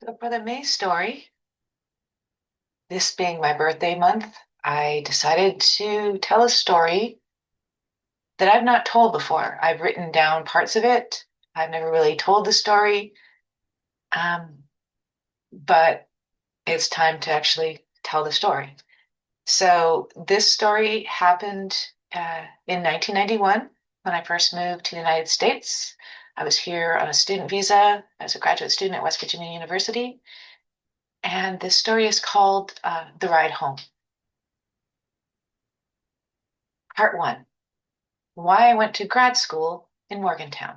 So for the May story, this being my birthday month, I decided to tell a story that I've not told before. I've written down parts of it. I've never really told the story, um, but it's time to actually tell the story. So this story happened in 1991 when I first moved to the United States. I was here on a student visa as a graduate student at West Virginia University, and this story is called The Ride Home. Part one. Why I went to grad school in Morgantown.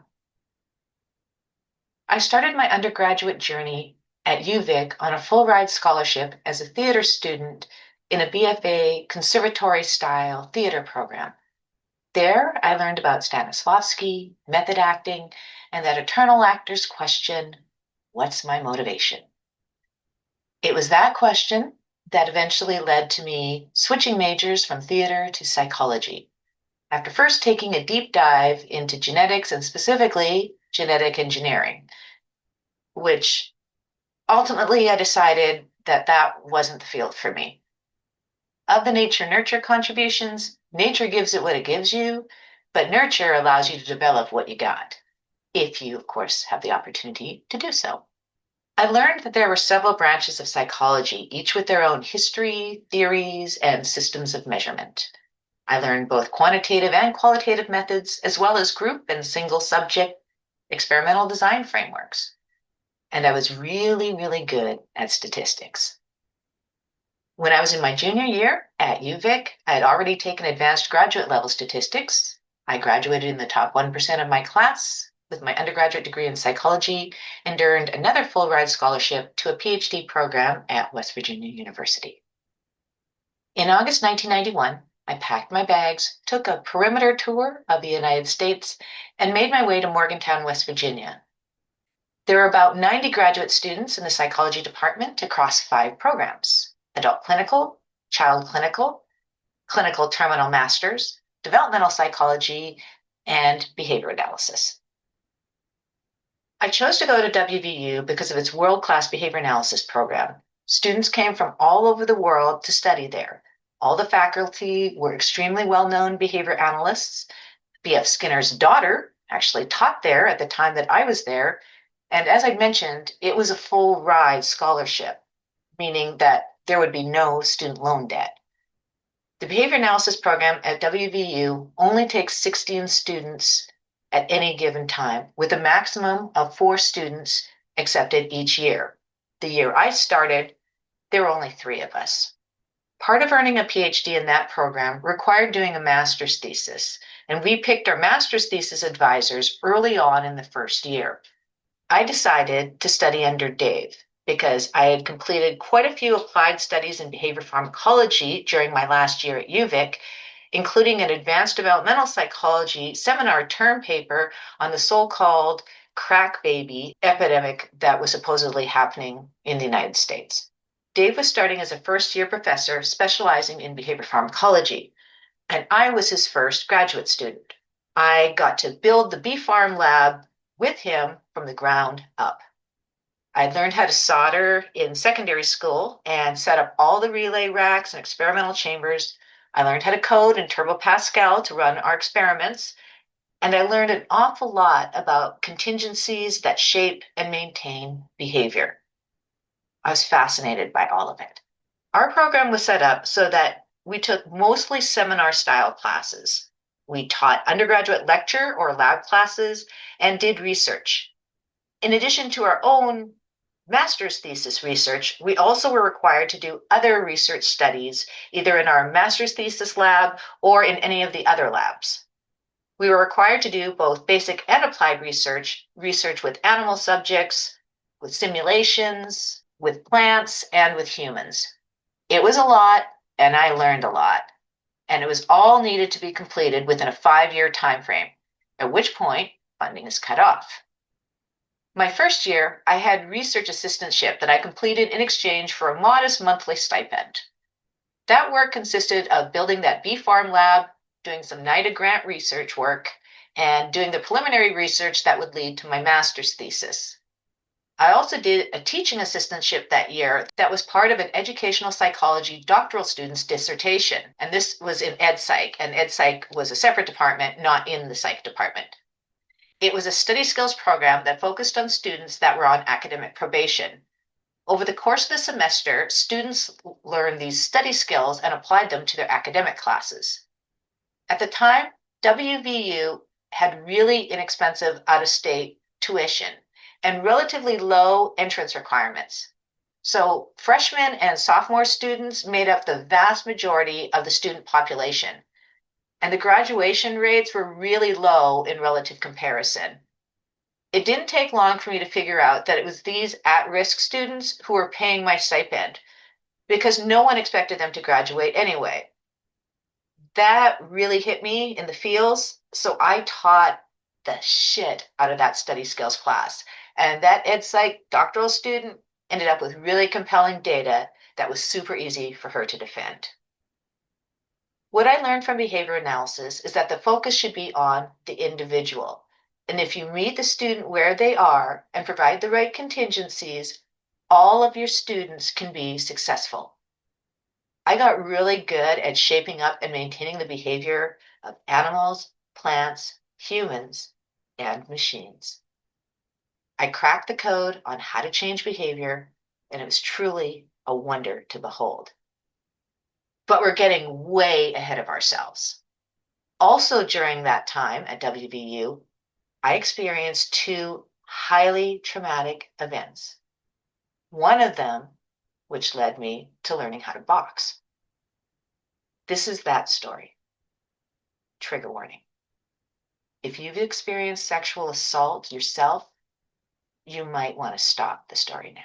I started my undergraduate journey at UVic on a full ride scholarship as a theater student in a BFA conservatory style theater program. There, I learned about Stanislavski, method acting, and that eternal actor's question, what's my motivation? It was that question that eventually led to me switching majors from theater to psychology. After first taking a deep dive into genetics and specifically genetic engineering, which ultimately I decided that that wasn't the field for me. Of the nature nurture contributions, nature gives it what it gives you, but nurture allows you to develop what you got, if you, of course, have the opportunity to do so. I learned that there were several branches of psychology, each with their own history, theories, and systems of measurement. I learned both quantitative and qualitative methods, as well as group and single subject experimental design frameworks. And I was really, really good at statistics. When I was in my junior year at UVic, I had already taken advanced graduate level statistics. I graduated in the top 1% of my class with my undergraduate degree in psychology and earned another full ride scholarship to a PhD program at West Virginia University. In August 1991, I packed my bags, took a perimeter tour of the United States, and made my way to Morgantown, West Virginia. There are about 90 graduate students in the psychology department across 5 programs: adult clinical, child clinical, clinical terminal masters, developmental psychology, and behavior analysis. I chose to go to WVU because of its world-class behavior analysis program. Students came from all over the world to study there. All the faculty were extremely well-known behavior analysts. B.F. Skinner's daughter actually taught there at the time that I was there. And as I mentioned, it was a full ride scholarship, meaning that there would be no student loan debt. The behavior analysis program at WVU only takes 16 students at any given time, with a maximum of 4 students accepted each year. The year I started, there were only 3 of us. Part of earning a PhD in that program required doing a master's thesis, and we picked our master's thesis advisors early on in the first year. I decided to study under Dave because I had completed quite a few applied studies in behavior pharmacology during my last year at UVic, including an advanced developmental psychology seminar term paper on the so-called crack baby epidemic that was supposedly happening in the United States. Dave was starting as a first-year professor specializing in behavior pharmacology, and I was his first graduate student. I got to build the bee farm lab with him from the ground up. I learned how to solder in secondary school and set up all the relay racks and experimental chambers. I learned how to code in Turbo Pascal to run our experiments, and I learned an awful lot about contingencies that shape and maintain behavior. I was fascinated by all of it. Our program was set up so that we took mostly seminar style classes. We taught undergraduate lecture or lab classes and did research. In addition to our own master's thesis research, we also were required to do other research studies, either in our master's thesis lab or in any of the other labs. We were required to do both basic and applied research, research with animal subjects, with simulations, with plants, and with humans. It was a lot, and I learned a lot, and it was all needed to be completed within a 5-year time frame, at which point funding is cut off. My first year, I had research assistantship that I completed in exchange for a modest monthly stipend. That work consisted of building that bee farm lab, doing some NIDA grant research work, and doing the preliminary research that would lead to my master's thesis. I also did a teaching assistantship that year that was part of an educational psychology doctoral student's dissertation. And this was in Ed Psych, and Ed Psych was a separate department, not in the psych department. It was a study skills program that focused on students that were on academic probation. Over the course of the semester, students learned these study skills and applied them to their academic classes. At the time, WVU had really inexpensive out of state tuition and relatively low entrance requirements. So, freshmen and sophomore students made up the vast majority of the student population, and the graduation rates were really low in relative comparison. It didn't take long for me to figure out that it was these at risk students who were paying my stipend because no one expected them to graduate anyway. That really hit me in the feels. So I taught the shit out of that study skills class. And that ed psych doctoral student ended up with really compelling data that was super easy for her to defend. What I learned from behavior analysis is that the focus should be on the individual. And if you meet the student where they are and provide the right contingencies, all of your students can be successful. I got really good at shaping up and maintaining the behavior of animals, plants, humans, and machines. I cracked the code on how to change behavior, and it was truly a wonder to behold. But we're getting way ahead of ourselves. Also, during that time at WVU, I experienced two highly traumatic events. One of them, which led me to learning how to box. This is that story. Trigger warning. If you've experienced sexual assault yourself, you might want to stop the story now.